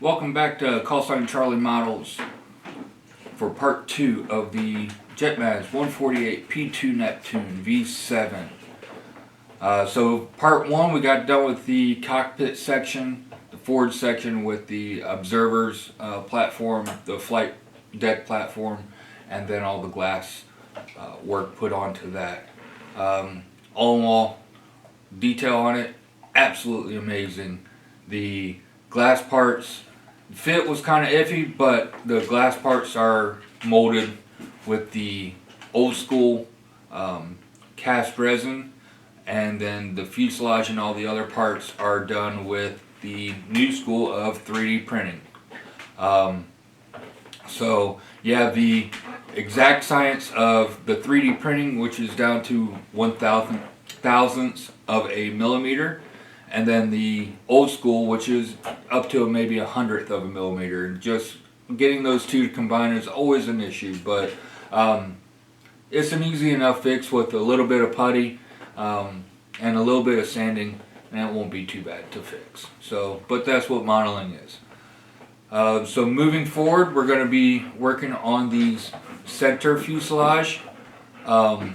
Welcome back to Call Sign Charlie Models for part 2 of the Jetmads 148 P2 Neptune V7. So part 1 we got done with the cockpit section, the forward section with the observers platform, the flight deck platform, and then all the glass work put onto that. All in all, detail on it, absolutely amazing. The glass parts, fit was kind of iffy, but the glass parts are molded with the old school cast resin, and then the fuselage and all the other parts are done with the new school of 3D printing. So you have the exact science of the 3D printing, which is down to 1/1000th of a millimeter, and then the old school, which is up to maybe 100th of a millimeter. Just getting those two to combine is always an issue, but it's an easy enough fix with a little bit of putty and a little bit of sanding, and it won't be too bad to fix. So, but that's what modeling is. So moving forward, we're going to be working on these center fuselage. But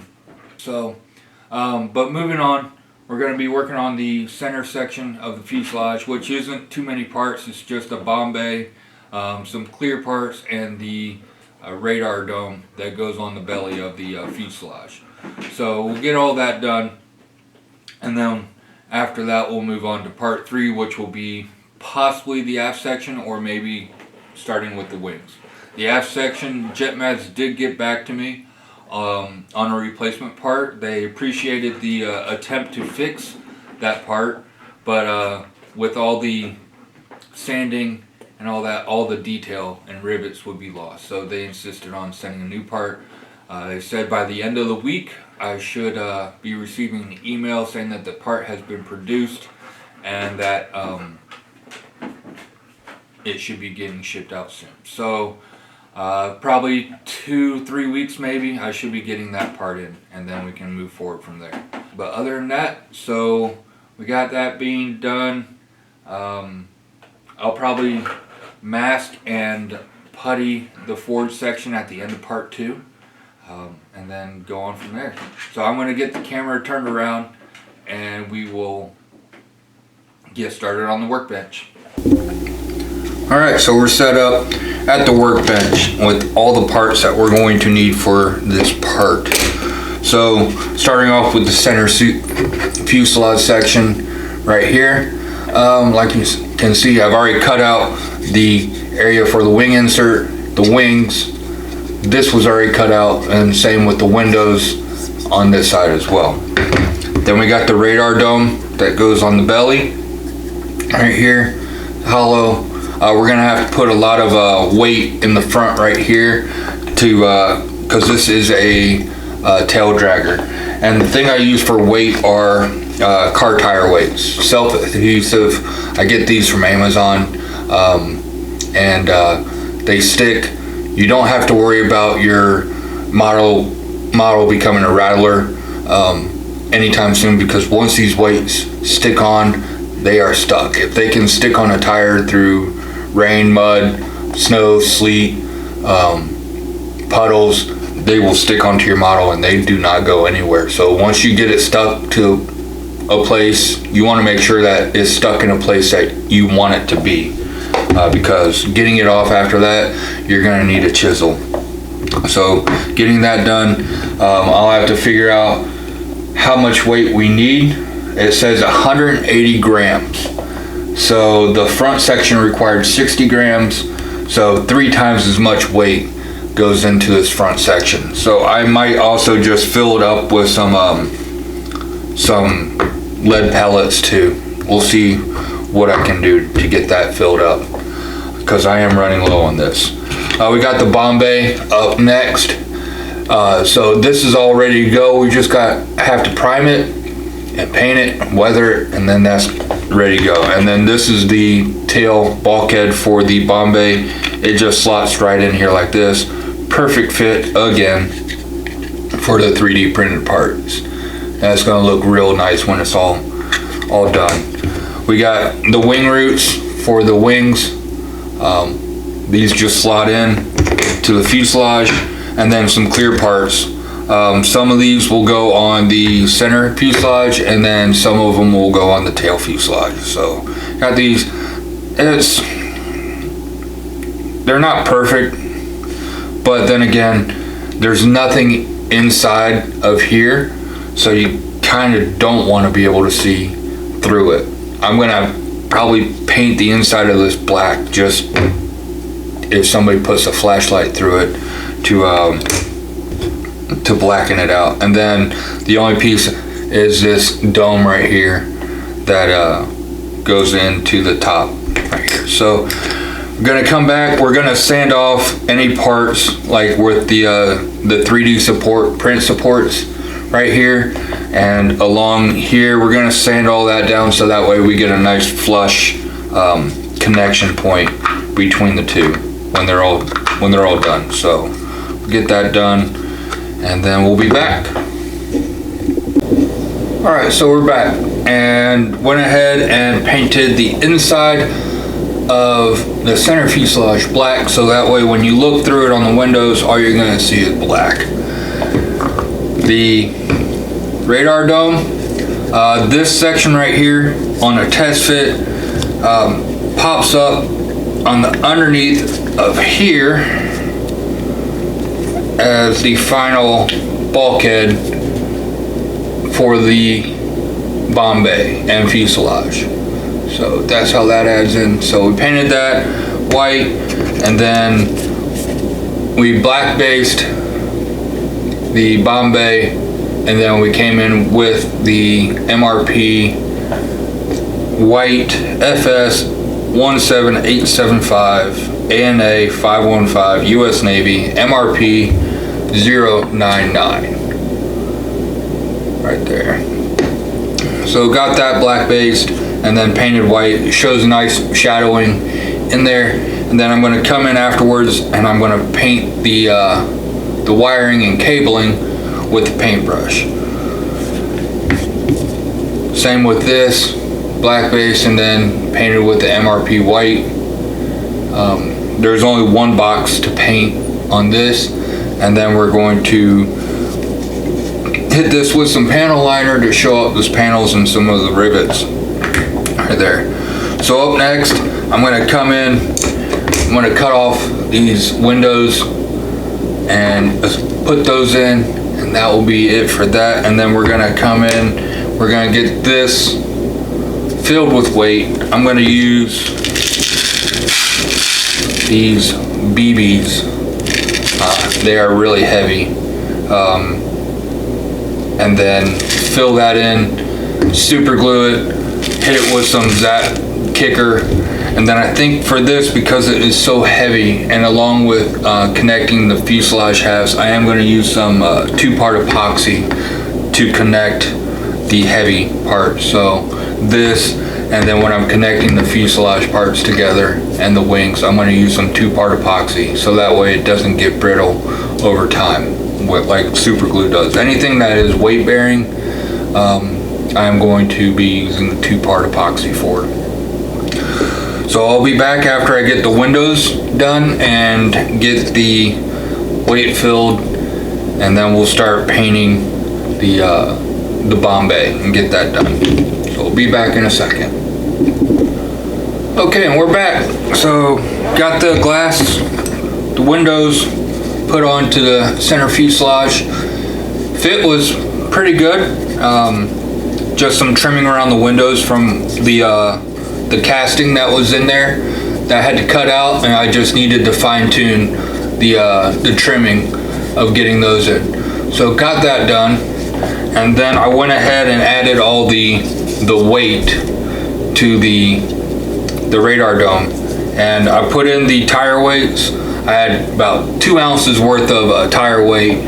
moving on, we're going to be working on the center section of the fuselage, which isn't too many parts. It's just a bomb bay, some clear parts, and the radar dome that goes on the belly of the fuselage. So we'll get all that done, and then after that we'll move on to part 3, which will be possibly the aft section, or maybe starting with the wings. The aft section, Jetmads did get back to me on a replacement part. They appreciated the attempt to fix that part, but with all the sanding and all that, all the detail and rivets would be lost. So they insisted on sending a new part. They said by the end of the week I should be receiving an email saying that the part has been produced and that it should be getting shipped out soon. So probably 2-3 weeks maybe I should be getting that part in, and then we can move forward from there. But other than that, so we got that being done. I'll probably mask and putty the forward section at the end of part 2, and then go on from there. So I'm going to get the camera turned around and we will get started on the workbench. Alright, so we're set up at the workbench with all the parts that we're going to need for this part. So starting off with the center fuselage section right here. Like you can see, I've already cut out the area for the wing insert, the wings. This was already cut out, and same with the windows on this side as well. Then we got the radar dome that goes on the belly right here, hollow. We're gonna have to put a lot of weight in the front right here to because this is a tail dragger, and the thing I use for weight are car tire weights, self-adhesive. I get these from Amazon, and they stick. You don't have to worry about your model becoming a rattler anytime soon, because once these weights stick on, they are stuck. If they can stick on a tire through rain, mud, snow, sleet, puddles, they will stick onto your model and they do not go anywhere. So once you get it stuck to a place, you want to make sure that it's stuck in a place that you want it to be, because getting it off after that, you're going to need a chisel. So getting that done, I'll have to figure out how much weight we need. It says 180 grams. So the front section required 60 grams, so 3 times as much weight goes into this front section. So I might also just fill it up with some lead pellets too. We'll see what I can do to get that filled up, because I am running low on this. We got the bomb bay up next. So this is all ready to go. We just have to prime it and paint it, weather it, and then that's ready to go. And then this is the tail bulkhead for the bomb bay. It just slots right in here like this. Perfect fit again for the 3D printed parts. That's gonna look real nice when it's all done. We got the wing roots for the wings. These just slot in to the fuselage, and then some clear parts. Some of these will go on the center fuselage, and then some of them will go on the tail fuselage. So got these. They're not perfect, but then again, there's nothing inside of here, so you kind of don't want to be able to see through it. I'm gonna probably paint the inside of this black, just if somebody puts a flashlight through it to blacken it out. And then the only piece is this dome right here that goes into the top right here. So we're gonna come back, we're gonna sand off any parts like with the 3D support, print supports right here, and along here we're gonna sand all that down so that way we get a nice flush connection point between the two when they're all done. So we'll get that done and then we'll be back. All right, so we're back and went ahead and painted the inside of the center fuselage black, so that way when you look through it on the windows, all you're gonna see is black. The radar dome, this section right here on a test fit pops up on the underneath of here as the final bulkhead for the bomb bay and fuselage. So that's how that adds in. So we painted that white, and then we black based the bomb bay, and then we came in with the MRP white FS 17875 ANA 515 US Navy MRP 099 right there. So got that black based and then painted white. It shows nice shadowing in there, and then I'm going to come in afterwards and I'm going to paint the wiring and cabling with the paintbrush. Same with this, black base and then painted with the MRP white. There's only one box to paint on this, and then we're going to hit this with some panel liner to show up those panels and some of the rivets right there. So up next, I'm going to come in, I'm going to cut off these windows and put those in, and that will be it for that. And then we're going to come in, we're going to get this filled with weight. I'm going to use these BBs. They are really heavy. And then fill that in, super glue it, hit it with some Zap kicker, and then I think for this, because it is so heavy, and along with connecting the fuselage halves, I am going to use some 2-part epoxy to connect the heavy part. So this, and then when I'm connecting the fuselage parts together and the wings, I'm going to use some 2-part epoxy so that way it doesn't get brittle over time, like super glue does. Anything that is weight bearing, I'm going to be using the 2-part epoxy for. So I'll be back after I get the windows done and get the weight filled, and then we'll start painting the bomb bay and get that done. So we'll be back in a second. Okay, and we're back. So got the glass, the windows put onto the center fuselage. Fit was pretty good. Just some trimming around the windows from the casting that was in there that I had to cut out, and I just needed to fine tune the trimming of getting those in. So got that done, and then I went ahead and added all the weight to the radar dome, and I put in the tire weights. I had about 2 ounces worth of tire weight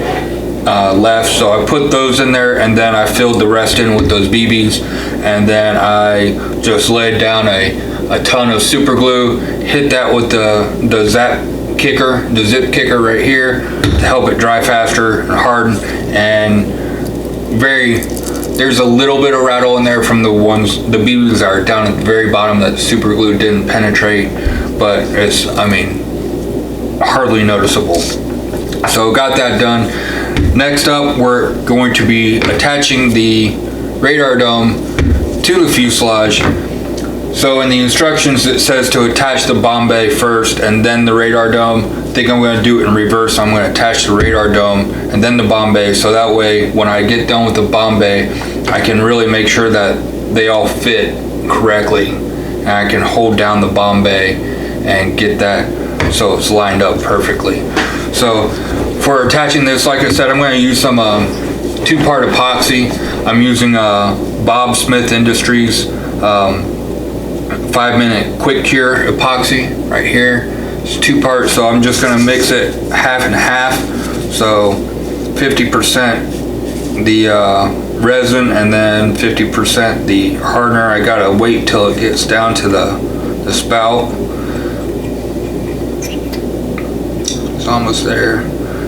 left, so I put those in there, and then I filled the rest in with those BBs, and then I just laid down a ton of super glue, hit that with the Zap kicker, the zip kicker right here to help it dry faster and harden. And there's a little bit of rattle in there from the BBs that are down at the very bottom that the super glue didn't penetrate, but it's, I mean, hardly noticeable. So got that done. Next up, we're going to be attaching the radar dome to the fuselage. So in the instructions it says to attach the bomb bay first and then the radar dome. I think I'm going to do it in reverse. I'm going to attach the radar dome and then the bomb bay, so that way when I get done with the bomb bay I can really make sure that they all fit correctly, and I can hold down the bomb bay and get that so it's lined up perfectly. So for attaching this, like I said, I'm going to use some 2-part epoxy. I'm using Bob Smith Industries 5-minute quick cure epoxy right here. It's 2 parts, so I'm just going to mix it half and half. So 50% the resin and then 50% the hardener. I gotta wait till it gets down to the spout. It's almost there.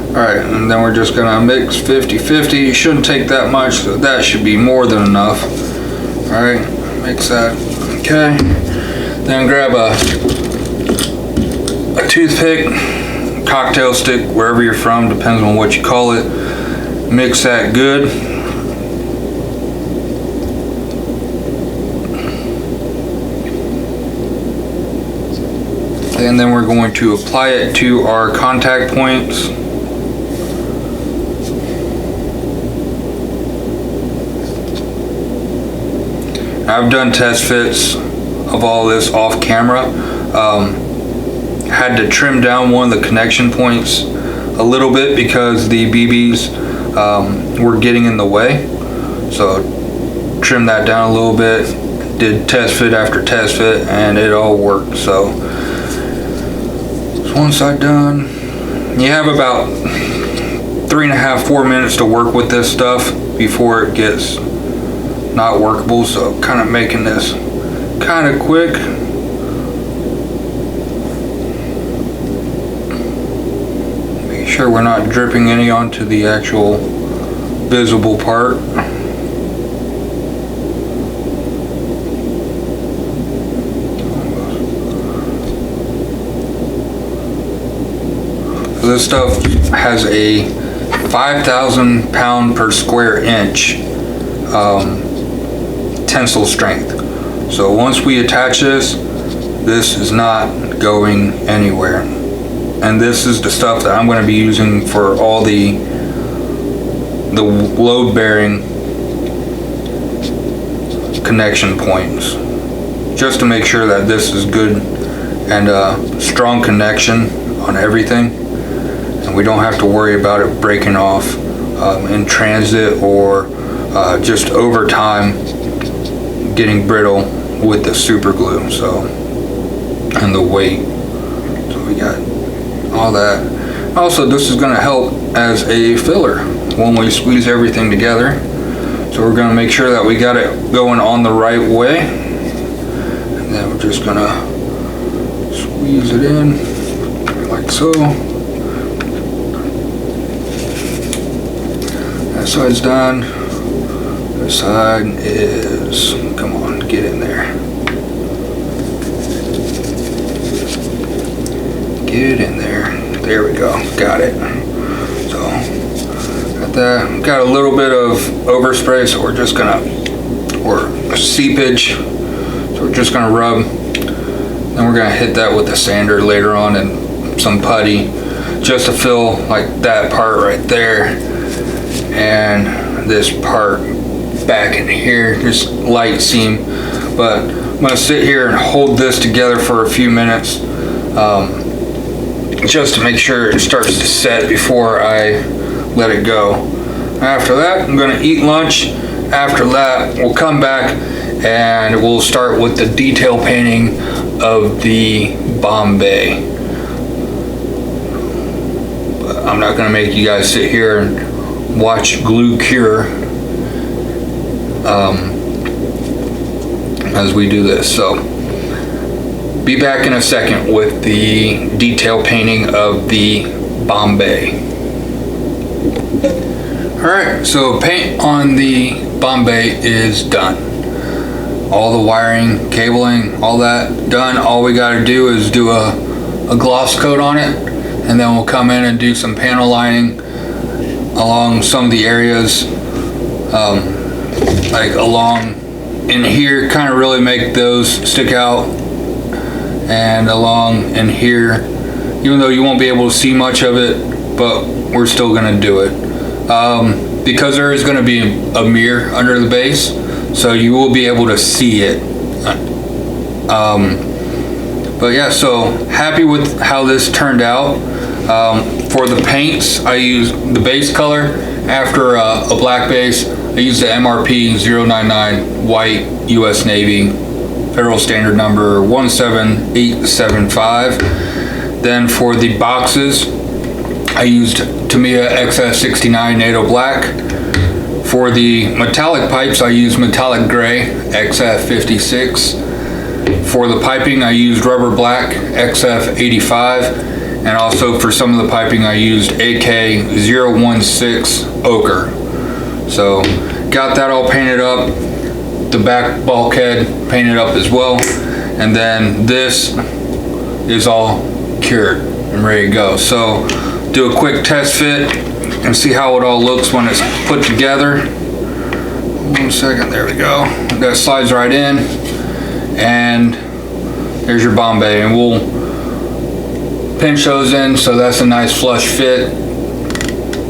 Alright, and then we're just gonna mix 50-50. It shouldn't take that much, so that should be more than enough. Alright, mix that. Okay. Then grab a toothpick, cocktail stick, wherever you're from, depends on what you call it. Mix that good. And then we're going to apply it to our contact points. I've done test fits of all this off camera. Had to trim down one of the connection points a little bit because the BBs were getting in the way. So trim that down a little bit, did test fit after test fit, and it all worked. So one side done. You have about 3.5-4 minutes to work with this stuff before it gets not workable, so kind of making this kind of quick. Make sure we're not dripping any onto the actual visible part. This stuff has a 5,000 pound per square inch tensile strength. So once we attach this is not going anywhere. And this is the stuff that I'm going to be using for all the load bearing connection points, just to make sure that this is good and strong connection on everything, and we don't have to worry about it breaking off in transit or just over time getting brittle with the super glue. So, and the weight. So we got all that. Also, this is going to help as a filler when we squeeze everything together. So we're going to make sure that we got it going on the right way, and then we're just going to squeeze it in like so. That side's done. This side is, come on, get in there. Get in there. There we go. Got it. So, got that. Got a little bit of overspray, so we're just gonna, or seepage. So we're just gonna rub. Then we're gonna hit that with a sander later on and some putty, just to fill like that part right there and this part back in here, this light seam. But I'm gonna sit here and hold this together for a few minutes, just to make sure it starts to set before I let it go. After that, I'm gonna eat lunch. After that, we'll come back and we'll start with the detail painting of the bomb bay. But I'm not gonna make you guys sit here and watch glue cure as we do this. So be back in a second with the detail painting of the bomb bay. Alright, so paint on the bomb bay is done. all the wiring, cabling, all that done. All we got to do is do a gloss coat on it, and then we'll come in and do some panel lining along some of the areas, like along in here, kind of really make those stick out, and along in here, even though you won't be able to see much of it, but we're still going to do it because there is going to be a mirror under the base, so you will be able to see it. But yeah, so happy with how this turned out. For the paints, I used the base color after a black base. I used the MRP 099 white US Navy Federal Standard number 17875. Then for the boxes, I used Tamiya XF69 NATO black. For the metallic pipes, I used metallic gray XF56. For the piping, I used rubber black XF85. And also for some of the piping, I used AK016 ochre. So got that all painted up, the back bulkhead painted up as well, and then this is all cured and ready to go. So do a quick test fit and see how it all looks when it's put together. 1 second, there we go. That slides right in, and there's your Bombay, and we'll pinch those in so that's a nice flush fit,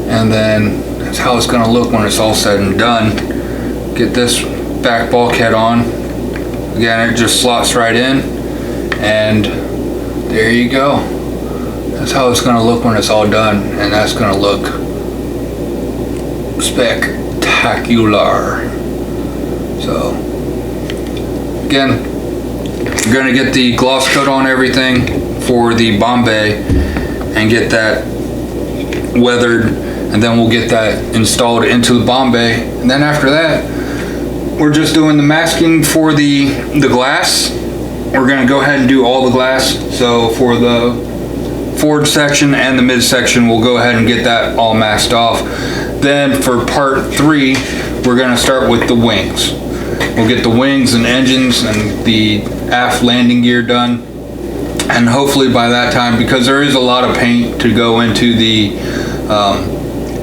and then that's how it's going to look when it's all said and done. Get this back bulkhead on. Again, it just slots right in, and there you go. That's how it's going to look when it's all done, and that's going to look spectacular. So again, you're going to get the gloss coat on everything for the Bombay and get that weathered, and then we'll get that installed into the Bombay. And then after that, we're just doing the masking for the glass. We're going to go ahead and do all the glass. So for the forward section and the mid section, we'll go ahead and get that all masked off. Then for part 3, we're going to start with the wings. We'll get the wings and engines and the aft landing gear done. And hopefully by that time, because there is a lot of paint to go into the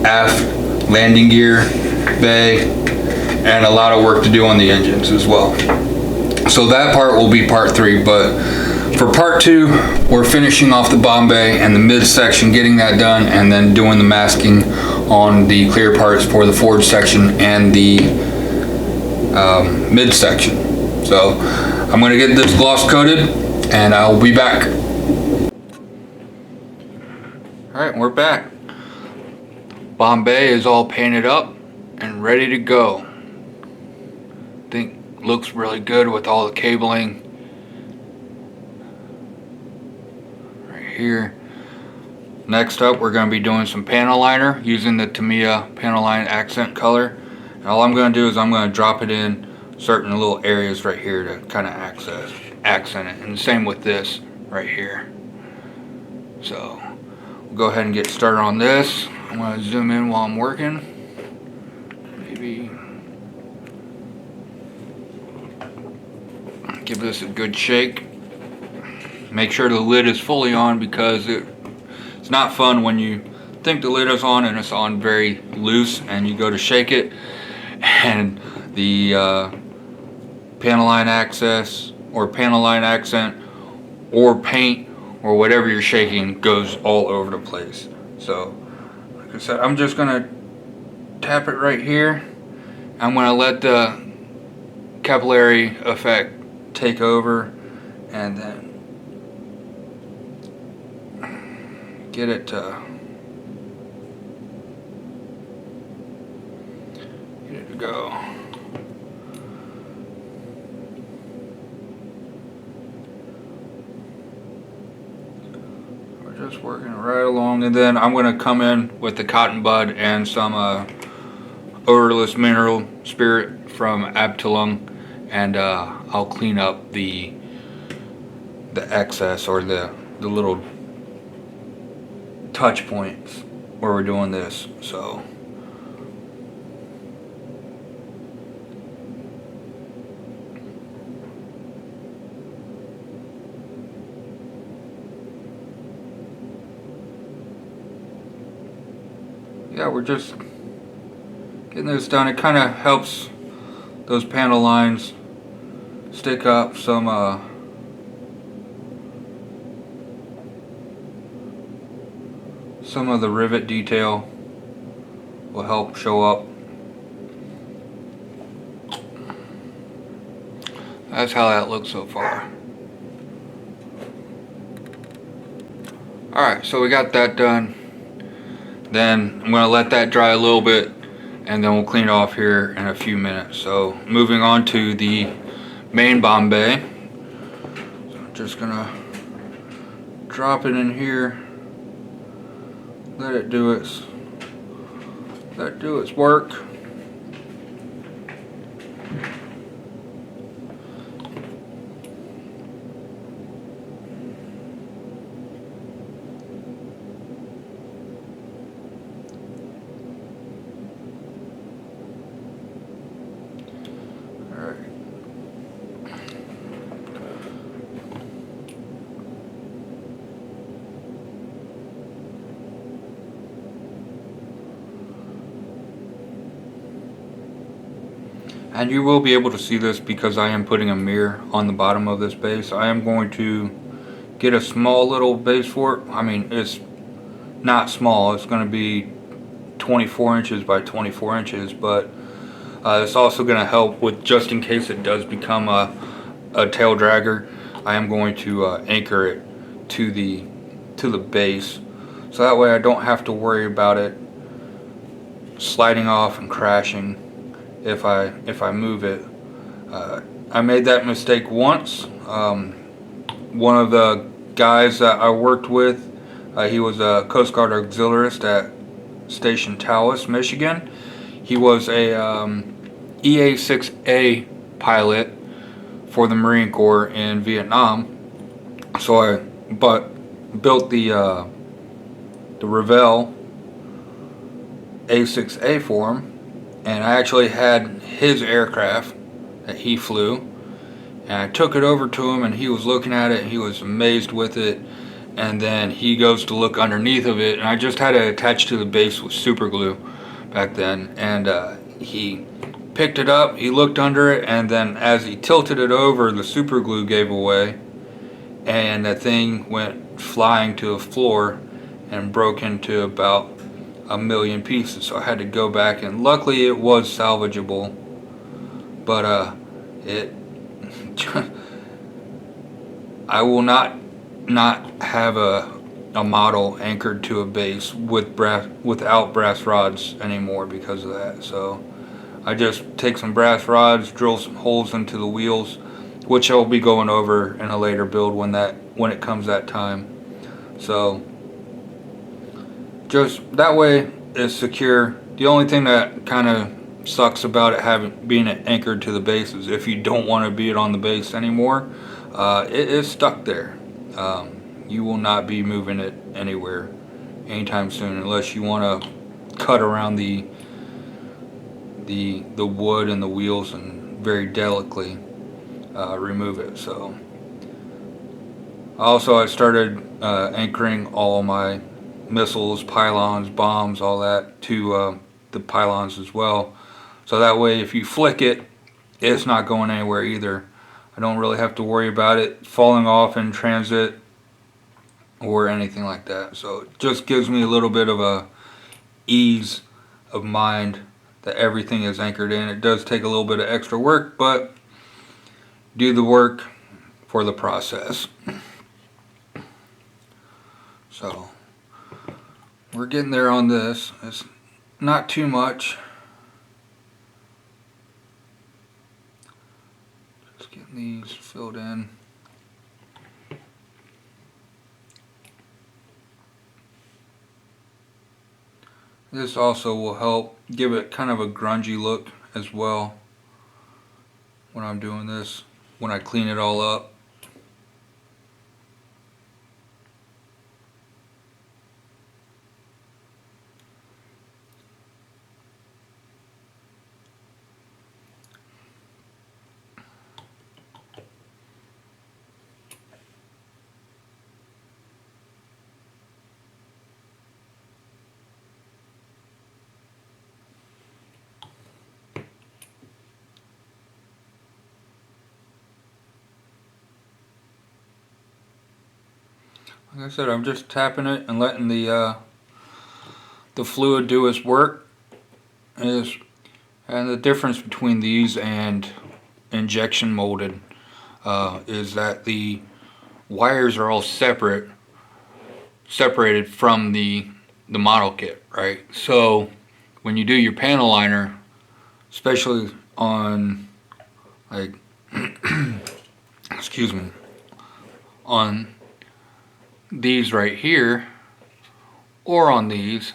aft landing gear bay, and a lot of work to do on the engines as well. So that part will be part 3, but for part 2, we're finishing off the Bombay and the midsection, getting that done, and then doing the masking on the clear parts for the forward section and the midsection. So I'm going to get this gloss coated, and I'll be back. Alright, we're back. Bombay is all painted up and ready to go. I think looks really good with all the cabling right here. Next up, we're going to be doing some panel liner using the Tamiya panel line accent color. And all I'm going to do is I'm going to drop it in certain little areas right here to kind of accent it, and the same with this right here. So we'll go ahead and get started on this. I'm going to zoom in while I'm working. Maybe give this a good shake. Make sure the lid is fully on, because it's not fun when you think the lid is on and it's on very loose and you go to shake it, and the panel line access or panel line accent or paint or whatever you're shaking goes all over the place. So like I said, I'm just gonna tap it right here. I'm gonna let the capillary effect take over, and then get it to go. Just working right along, and then I'm going to come in with the cotton bud and some odorless mineral spirit from Abtalung, and I'll clean up the excess or the little touch points where we're doing this. So yeah, we're just getting this done. It kind of helps those panel lines stick up. Some of the rivet detail will help show up. That's how that looks so far. Alright, so we got that done. Then I'm going to let that dry a little bit, and then we'll clean it off here in a few minutes. So moving on to the main bomb bay. So I'm just going to drop it in here. Let it do its work. And you will be able to see this because I am putting a mirror on the bottom of this base. I am going to get a small little base for it. I mean, it's not small. It's going to be 24 inches by 24 inches, but it's also going to help with, just in case it does become a tail dragger, I am going to anchor it to the base, so that way I don't have to worry about it sliding off and crashing if I move it. I made that mistake once. One of the guys that I worked with, he was a Coast Guard auxiliarist at Station Taos, Michigan. He was a EA-6A pilot for the Marine Corps in Vietnam. So I built the Revell A6A for him, and I actually had his aircraft that he flew, and I took it over to him, and he was looking at it and he was amazed with it. And then he goes to look underneath of it, and I just had it attached to the base with super glue back then, and he picked it up, he looked under it, and then as he tilted it over, the super glue gave away and the thing went flying to the floor and broke into about 1,000,000 pieces. So I had to go back, and luckily it was salvageable, but it I will not have a model anchored to a base without brass rods anymore because of that. So I just take some brass rods, drill some holes into the wheels, which I'll be going over in a later build when it comes that time. So just that way it's secure. The only thing that kind of sucks about it being anchored to the base is if you don't want to be it on the base anymore, it is stuck there. You will not be moving it anywhere anytime soon unless you want to cut around the wood and the wheels and very delicately remove it. So also I started anchoring all my missiles, pylons, bombs, all that to the pylons as well, so that way if you flick it, it's not going anywhere either. I don't really have to worry about it falling off in transit or anything like that. So it just gives me a little bit of a ease of mind that everything is anchored in. It does take a little bit of extra work, but do the work for the process. So we're getting there on this. It's not too much. Just getting these filled in. This also will help give it kind of a grungy look as well when I'm doing this, when I clean it all up. Like I said, I'm just tapping it and letting the fluid do its work. And the difference between these and injection molded is that the wires are all separated from the model kit, right? So when you do your panel liner, especially on like excuse me, on these right here or on these,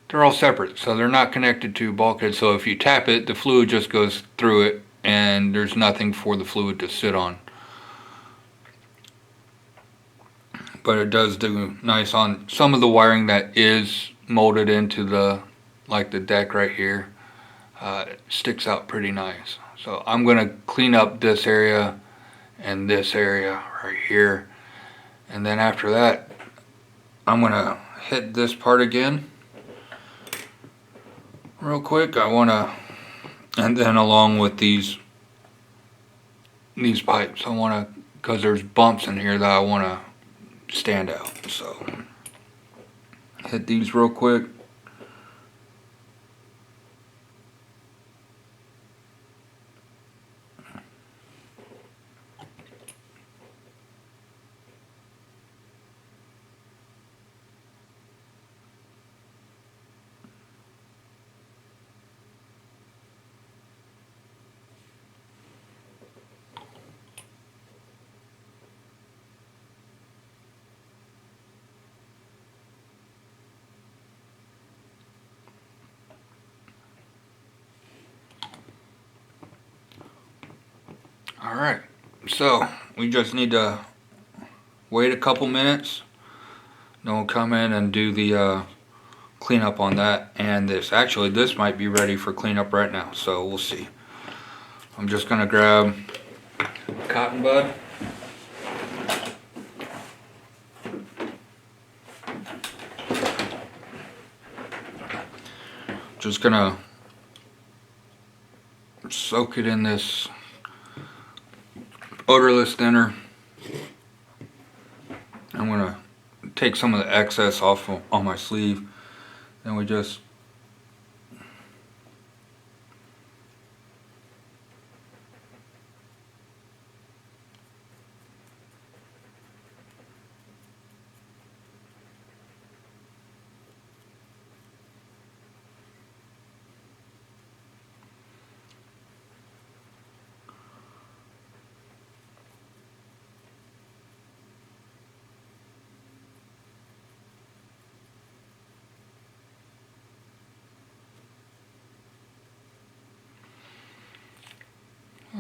they're all separate, so they're not connected to bulkhead. So if you tap it, the fluid just goes through it and there's nothing for the fluid to sit on. But it does do nice on some of the wiring that is molded into the, like the deck right here. It sticks out pretty nice. So I'm going to clean up this area and this area right here, and then after that I'm going to hit this part again real quick. And then along with these pipes, I want to, because there's bumps in here that I want to stand out, so hit these real quick. Alright, so we just need to wait a couple minutes. Then we'll come in and do the cleanup on that and this. Actually, this might be ready for cleanup right now, so we'll see. I'm just going to grab a cotton bud. Just going to soak it in this odorless thinner. I'm going to take some of the excess off on my sleeve. Then we just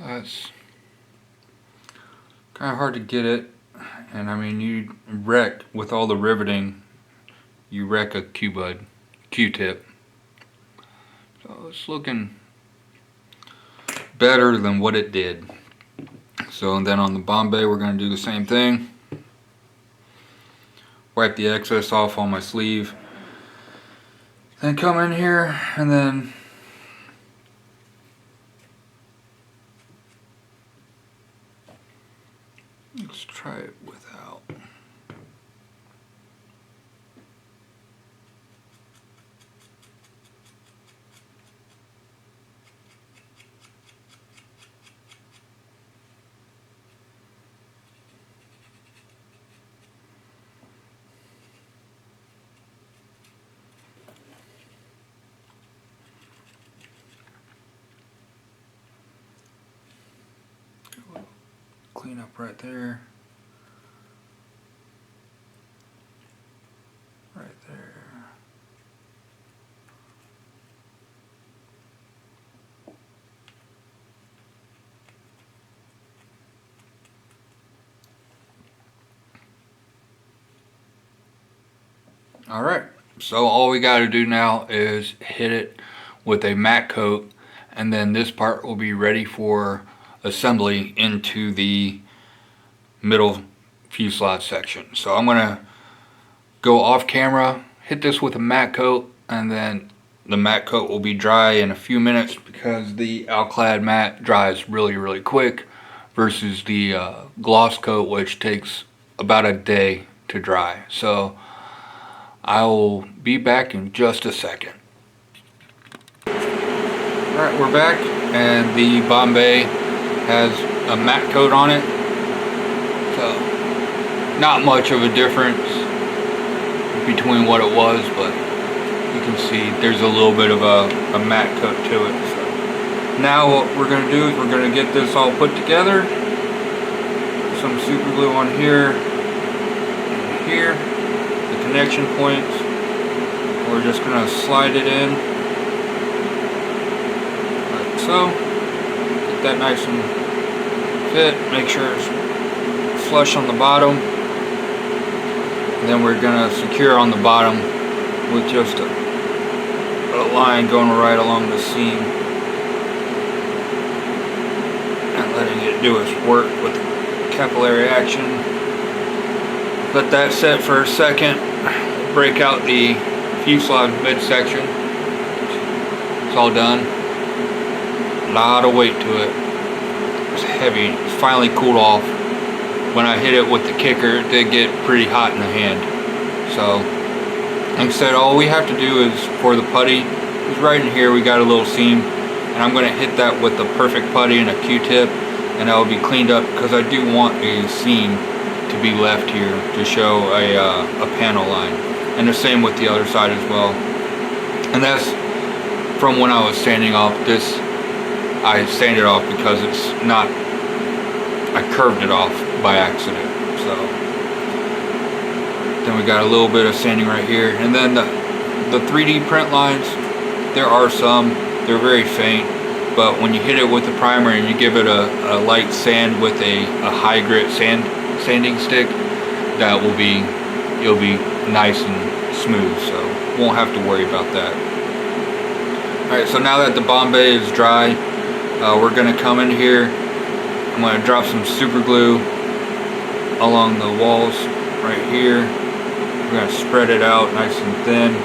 that's kind of hard to get it, and I mean, you wreck with all the riveting, you wreck a Q-tip. So it's looking better than what it did. So then on the Bombay we're going to do the same thing. Wipe the excess off on my sleeve. Then come in here and then let's try it without. Clean up right there. Right there. Alright, so all we got to do now is hit it with a matte coat, and then this part will be ready for assembly into the middle fuselage section. So I'm going to go off camera, hit this with a matte coat, and then the matte coat will be dry in a few minutes because the Alclad matte dries really quick versus the gloss coat, which takes about a day to dry. So I will be back in just a second. Alright, we're back, and the Bombay has a matte coat on it. So not much of a difference between what it was, but you can see there's a little bit of a matte coat to it. So now what we're going to do is we're going to get this all put together. Some super glue on here and here, the connection points. We're just going to slide it in like so. Get that nice and fit. Make sure it's flush on the bottom. And then we're going to secure on the bottom with just a line going right along the seam. And letting it do its work with capillary action. Let that set for a second. Break out the fuselage midsection. It's all done. A lot of weight to it. It's heavy. It's finally cooled off. When I hit it with the kicker, it did get pretty hot in the hand. So, like I said, all we have to do is for the putty is right in here. We got a little seam, and I'm going to hit that with the perfect putty and a Q-tip, and that will be cleaned up because I do want a seam to be left here to show a panel line, and the same with the other side as well. And that's from when I was sanding off this. I sanded off because it's not, I curved it off by accident. So then we got a little bit of sanding right here, and then the 3D print lines, there are some, they're very faint, but when you hit it with the primer and you give it a light sand with a high grit sanding stick, that will be, it'll be nice and smooth, so won't have to worry about that. Alright, so now that the Bombay is dry, we're going to come in here. I'm going to drop some super glue along the walls right here. We're going to spread it out nice and thin.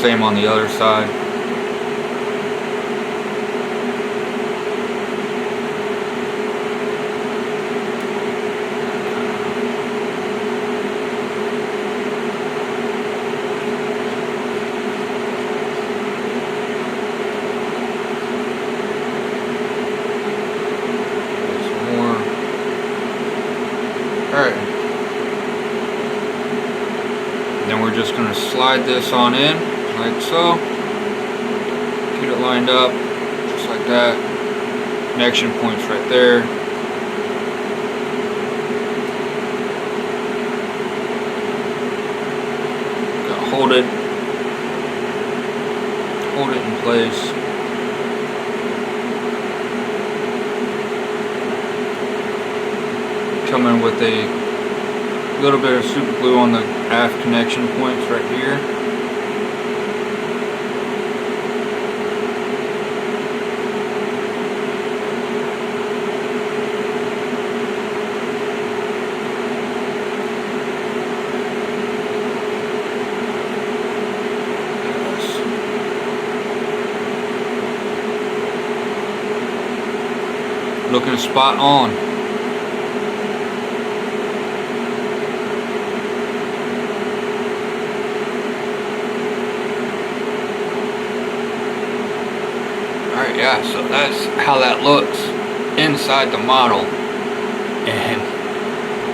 Same on the other side. Alright, then we're just going to slide this on in like so. Get it lined up just like that. Connection points right there. Gotta hold it in place. Come in with a little bit of super glue on the aft connection points right here. Looking spot on. Alright, yeah, so that's how that looks inside the model. And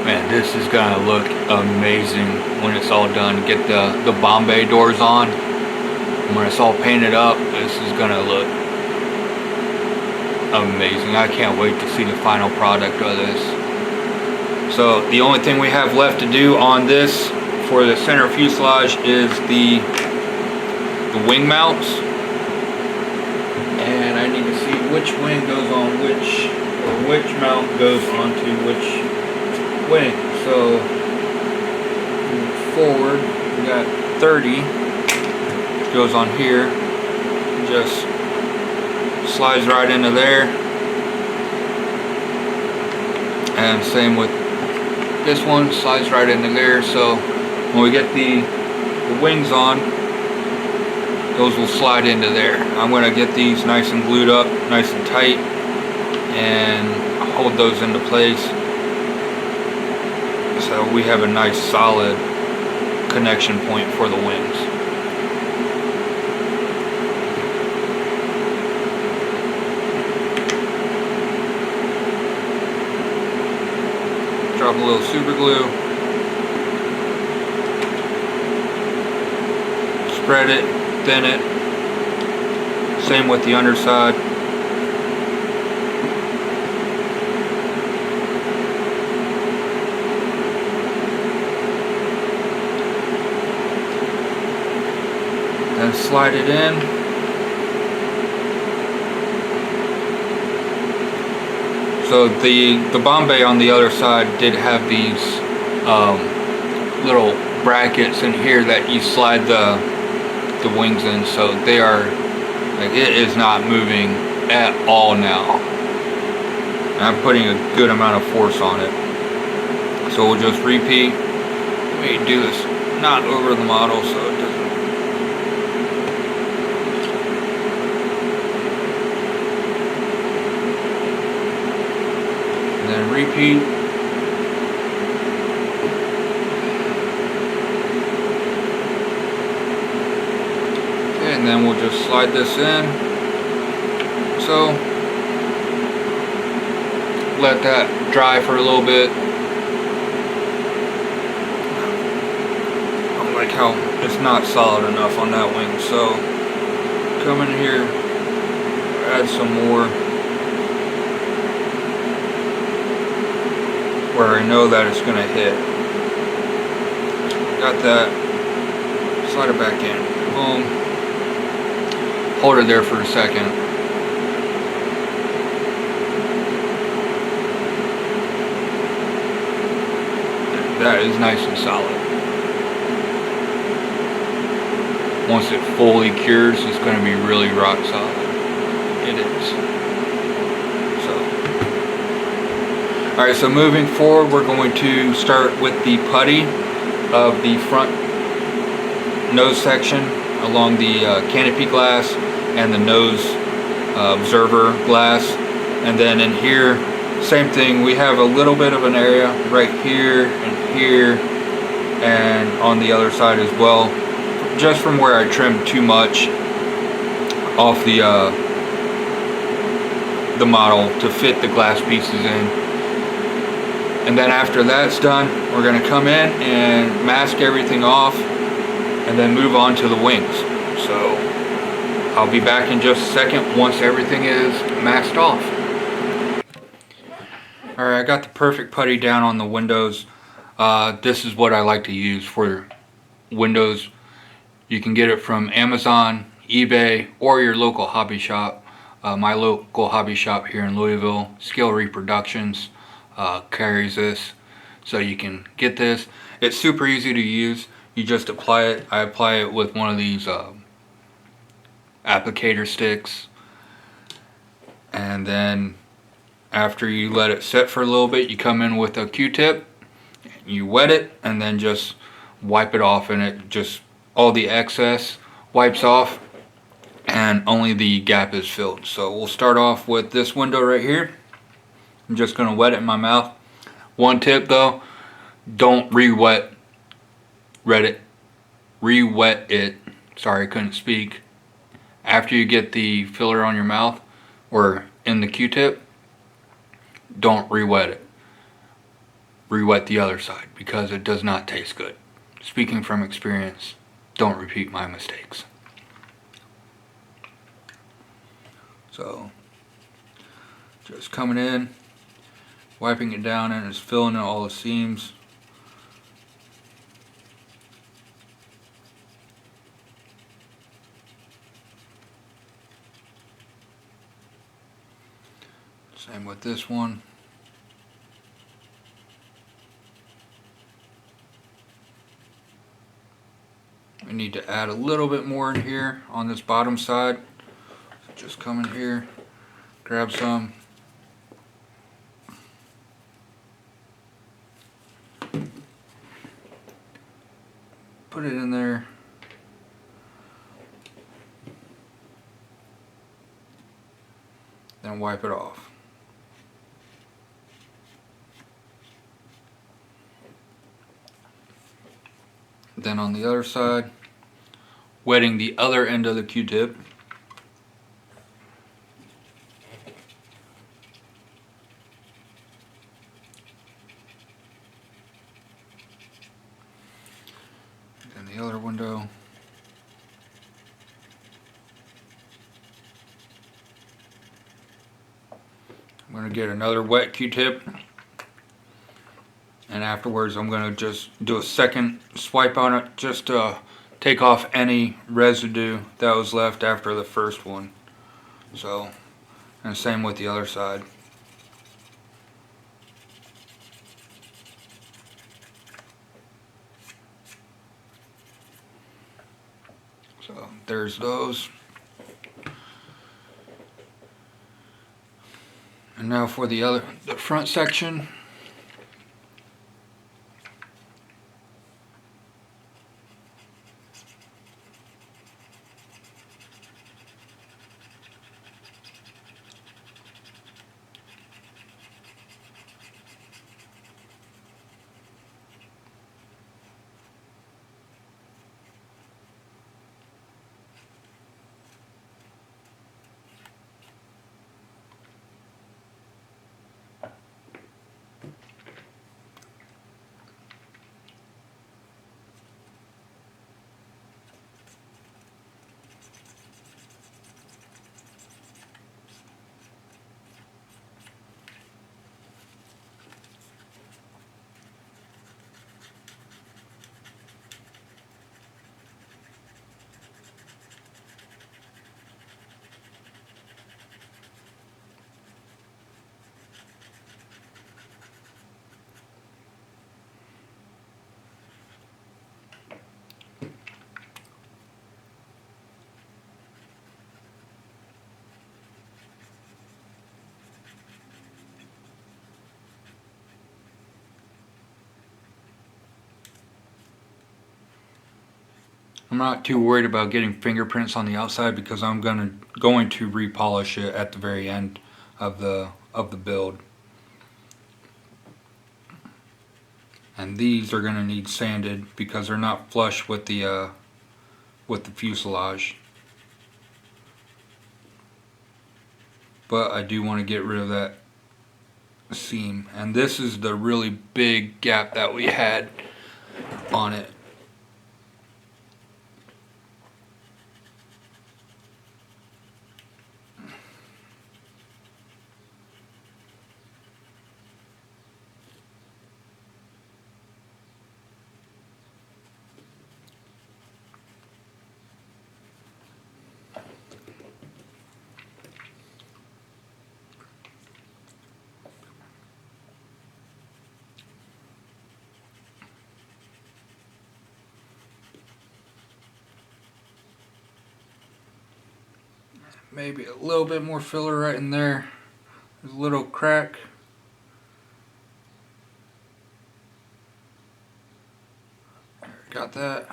man, this is gonna look amazing when it's all done. Get the Bombay doors on. And when it's all painted up, this is gonna look amazing. I can't wait to see the final product of this. So the only thing we have left to do on this for the center fuselage is the wing mounts. And I need to see which wing goes on which, or which mount goes onto which wing. So forward, we got 30, which goes on here. Just slides right into there. And same with this one, slides right into there. So when we get the wings on, those will slide into there. I'm going to get these nice and glued up, nice and tight, and hold those into place so we have a nice solid connection point for the wings. Drop a little super glue, spread it, thin it, same with the underside. Then slide it in. So the Bombay on the other side did have these little brackets in here that you slide the wings in, so they are like, it is not moving at all now. And I'm putting a good amount of force on it. So we'll just repeat. Let me do this not over the model so it doesn't. And then repeat. Okay, and then we'll just slide this in. So let that dry for a little bit. I don't like how it's not solid enough on that wing, so come in here, add some more where I know that it's going to hit. Got that. Slide it back in. Boom. Hold it there for a second. That is nice and solid. Once it fully cures, it's going to be really rock solid. It is. So, alright, so moving forward, we're going to start with the putty of the front nose section along the canopy glass and the nose observer glass. And then in here, same thing, we have a little bit of an area right here and here and on the other side as well, just from where I trimmed too much off the model to fit the glass pieces in. And then after that's done, we're going to come in and mask everything off and then move on to the wings. So I'll be back in just a second once everything is masked off. Alright, I got the perfect putty down on the windows. This is what I like to use for windows. You can get it from Amazon, eBay, or your local hobby shop. My local hobby shop here in Louisville, Skill Reproductions, carries this. So you can get this. It's super easy to use. You just apply it. I apply it with one of these applicator sticks. And then after you let it set for a little bit, you come in with a Q-tip, you wet it, and then just wipe it off, and it just, all the excess wipes off and only the gap is filled. So we'll start off with this window right here. I'm just going to wet it in my mouth. One tip though, don't re-wet it. Sorry, I couldn't speak. After you get the filler on your mouth or in the Q-tip, don't re-wet it. Re-wet the other side because it does not taste good. Speaking from experience, don't repeat my mistakes. So, just coming in, wiping it down, and it's filling in all the seams. Same with this one. I need to add a little bit more in here on this bottom side. So just come in here, grab some. Put it in there. and wipe it off. Then on the other side, wetting the other end of the Q-tip. And the other window. I'm going to get another wet Q-tip, and afterwards I'm going to just do a second swipe on it just to take off any residue that was left after the first one. So, and same with the other side. So there's those. And now for the front section. I'm not too worried about getting fingerprints on the outside because I'm going to repolish it at the very end of the build. And these are going to need sanded because they're not flush with the fuselage. But I do want to get rid of that seam, and this is the really big gap that we had on it. Maybe a little bit more filler right in there. There's a little crack. Got that.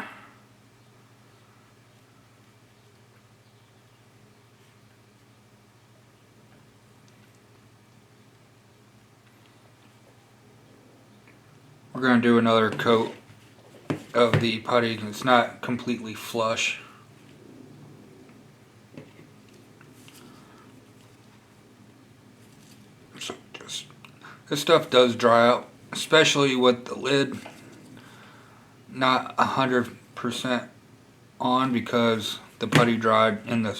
We're going to do another coat of the putty. It's not completely flush. So this stuff does dry out, especially with the lid not 100% on because the putty dried in the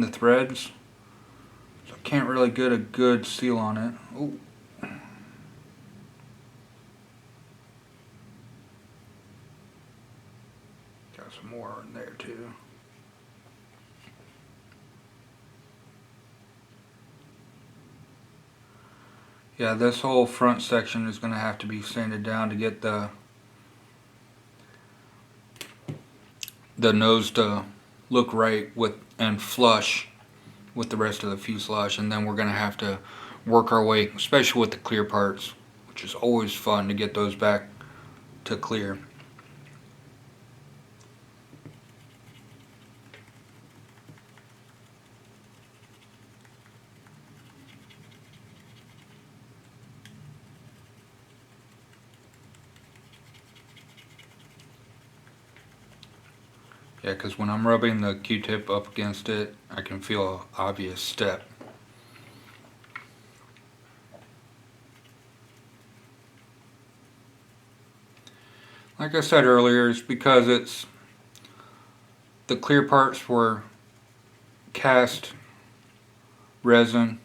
threads. So I can't really get a good seal on it. Ooh. Got some more in there too. Yeah, this whole front section is going to have to be sanded down to get the nose to look right with and flush with the rest of the fuselage, and then we're going to have to work our way, especially with the clear parts, which is always fun to get those back to clear. Yeah, because when I'm rubbing the Q-tip up against it, I can feel an obvious step. Like I said earlier, it's because the clear parts were cast resin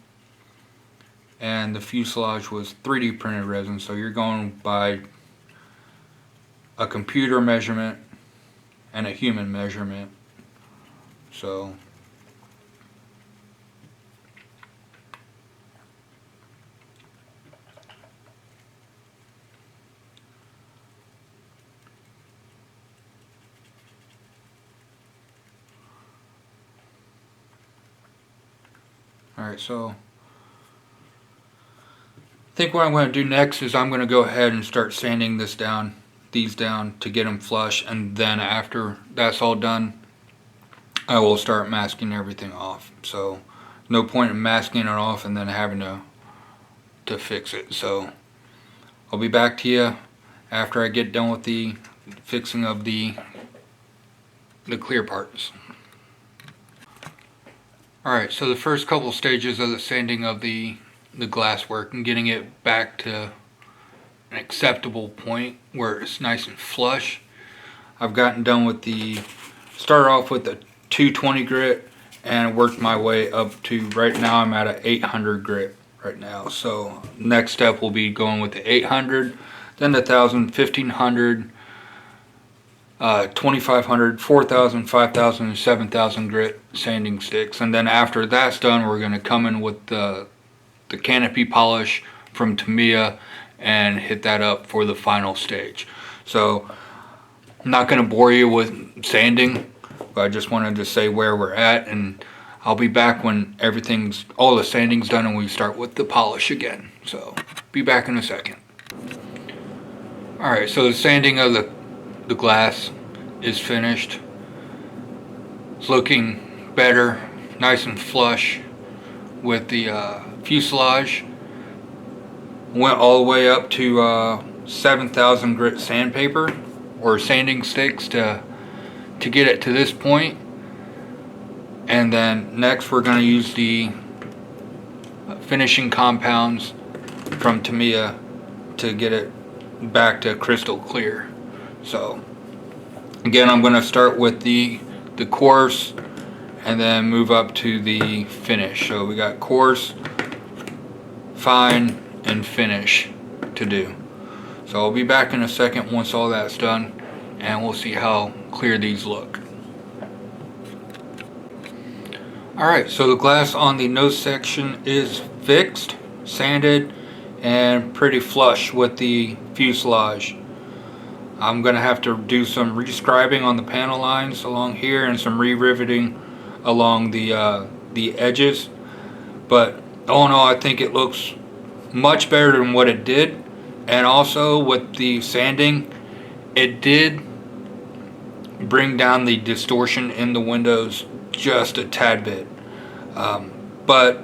and the fuselage was 3D printed resin, so you're going by a computer measurement and a human measurement. So alright, so I think what I'm going to do next is I'm going to go ahead and start sanding these down to get them flush, and then after that's all done, I will start masking everything off. So no point in masking it off and then having to fix it. So I'll be back to you after I get done with the fixing of the clear parts. Alright, so the first couple stages of the sanding of the glass work and getting it back to an acceptable point where it's nice and flush. I've gotten done with started off with the 220 grit and worked my way up to, right now I'm at an 800 grit right now. So next step will be going with the 800, then the 1000, 1500, 2500, 4000, 5000, and 7000 grit sanding sticks. And then after that's done, we're going to come in with the canopy polish from Tamiya and hit that up for the final stage. So I'm not going to bore you with sanding, but I just wanted to say where we're at, and I'll be back when all the sanding's done and we start with the polish again. So be back in a second. Alright, so the sanding of the glass is finished. It's looking better, nice and flush with the fuselage. Went all the way up to 7000 grit sandpaper or sanding sticks to get it to this point. And then next we're going to use the finishing compounds from Tamiya to get it back to crystal clear. So again, I'm going to start with the coarse and then move up to the finish. So we got coarse, fine, and finish to do. So I'll be back in a second once all that's done, and we'll see how clear these look. Alright, so the glass on the nose section is fixed, sanded, and pretty flush with the fuselage. I'm going to have to do some rescribing on the panel lines along here and some re-riveting along the edges, but all in all I think it looks much better than what it did. And also with the sanding, it did bring down the distortion in the windows just a tad bit, but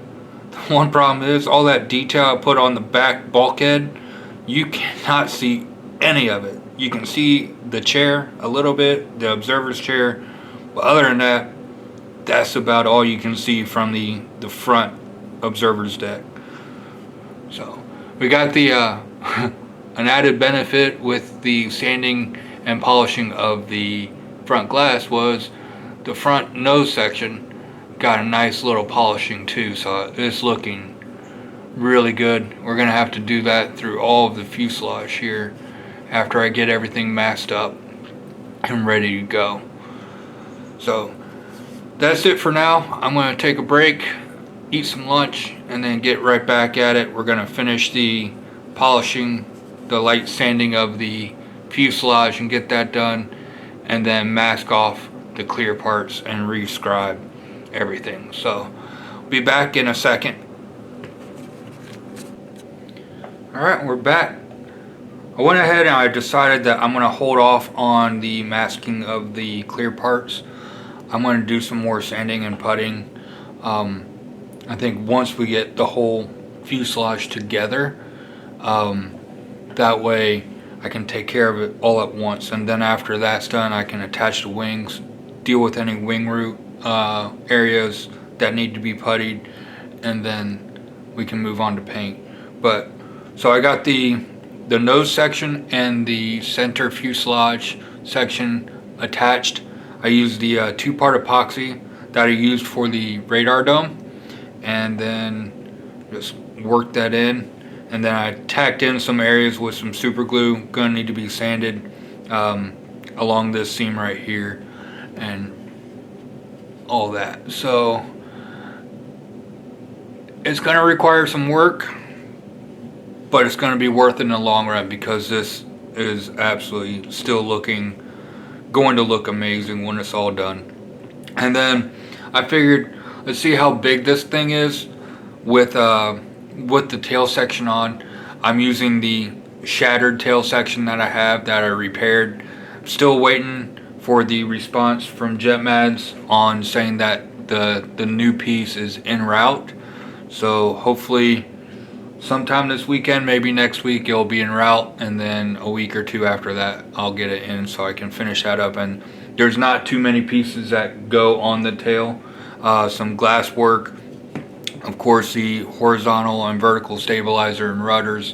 the one problem is all that detail I put on the back bulkhead, you cannot see any of it. You can see the chair a little bit, the observer's chair, but other than that, that's about all you can see from the front observer's deck. So we got the an added benefit with the sanding and polishing of the front glass was the front nose section got a nice little polishing too, so it's looking really good. We're gonna have to do that through all of the fuselage here after I get everything masked up and ready to go. So that's it for now. I'm gonna take a break, eat some lunch, and then get right back at it. We're gonna finish the polishing, the light sanding of the fuselage and get that done, and then mask off the clear parts and rescribe everything. So be back in a second. Alright, we're back. I went ahead and I decided that I'm going to hold off on the masking of the clear parts. I'm going to do some more sanding and putting. I think once we get the whole fuselage together, that way I can take care of it all at once, and then after that's done I can attach the wings, deal with any wing root areas that need to be puttied, and then we can move on to paint. But so I got the nose section and the center fuselage section attached. I used the 2-part epoxy that I used for the radar dome, and then just worked that in, and then I tacked in some areas with some super glue. Gonna need to be sanded along this seam right here and all that. So it's gonna require some work, but it's gonna be worth it in the long run, because this is absolutely still going to look amazing when it's all done. And then I figured, let's see how big this thing is with the tail section on. I'm using the shattered tail section that I have that I repaired. Still waiting for the response from Jetmads on saying that the new piece is en route. So hopefully sometime this weekend, maybe next week, it'll be en route, and then a week or two after that I'll get it in so I can finish that up. And there's not too many pieces that go on the tail. Some glass work, of course the horizontal and vertical stabilizer and rudders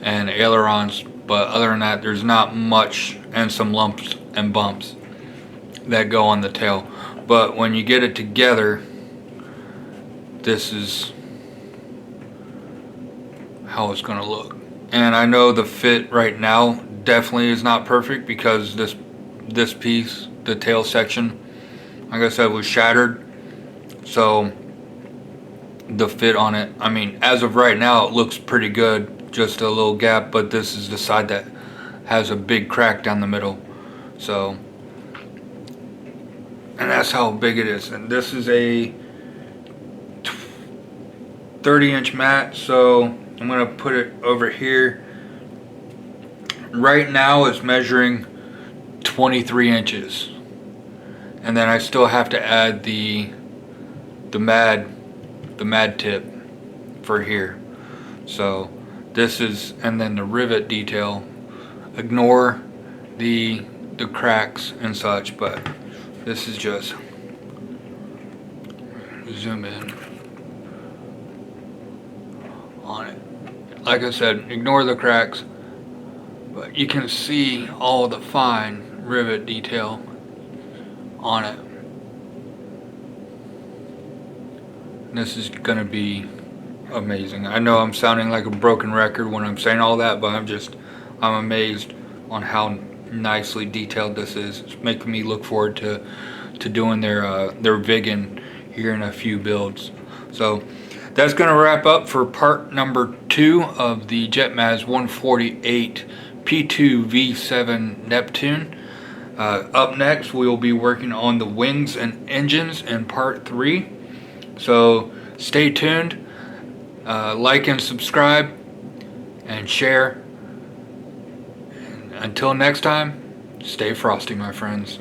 and ailerons, but other than that there's not much, and some lumps and bumps that go on the tail. But when you get it together, this is how it's gonna look. And I know the fit right now definitely is not perfect, because this piece, the tail section, like I said, was shattered. So the fit on it, I mean, as of right now it looks pretty good, just a little gap, but this is the side that has a big crack down the middle. So, and that's how big it is. And this is a 30-inch mat, so I'm gonna put it over here. Right now it's measuring 23 inches, and then I still have to add the mad tip for here. So this is, and then the rivet detail, ignore the cracks and such, but this is just, zoom in on it. Like I said, ignore the cracks, but you can see all the fine rivet detail on it. This is gonna be amazing. I know I'm sounding like a broken record when I'm saying all that, but I'm amazed on how nicely detailed this is. It's making me look forward to doing their Vigan here in a few builds. So that's gonna wrap up for part number 2 of the Jetmads 148 P2V-7 Neptune. Up next, we will be working on the wings and engines in part 3. So stay tuned, like and subscribe and share. And until next time, stay frosty, my friends.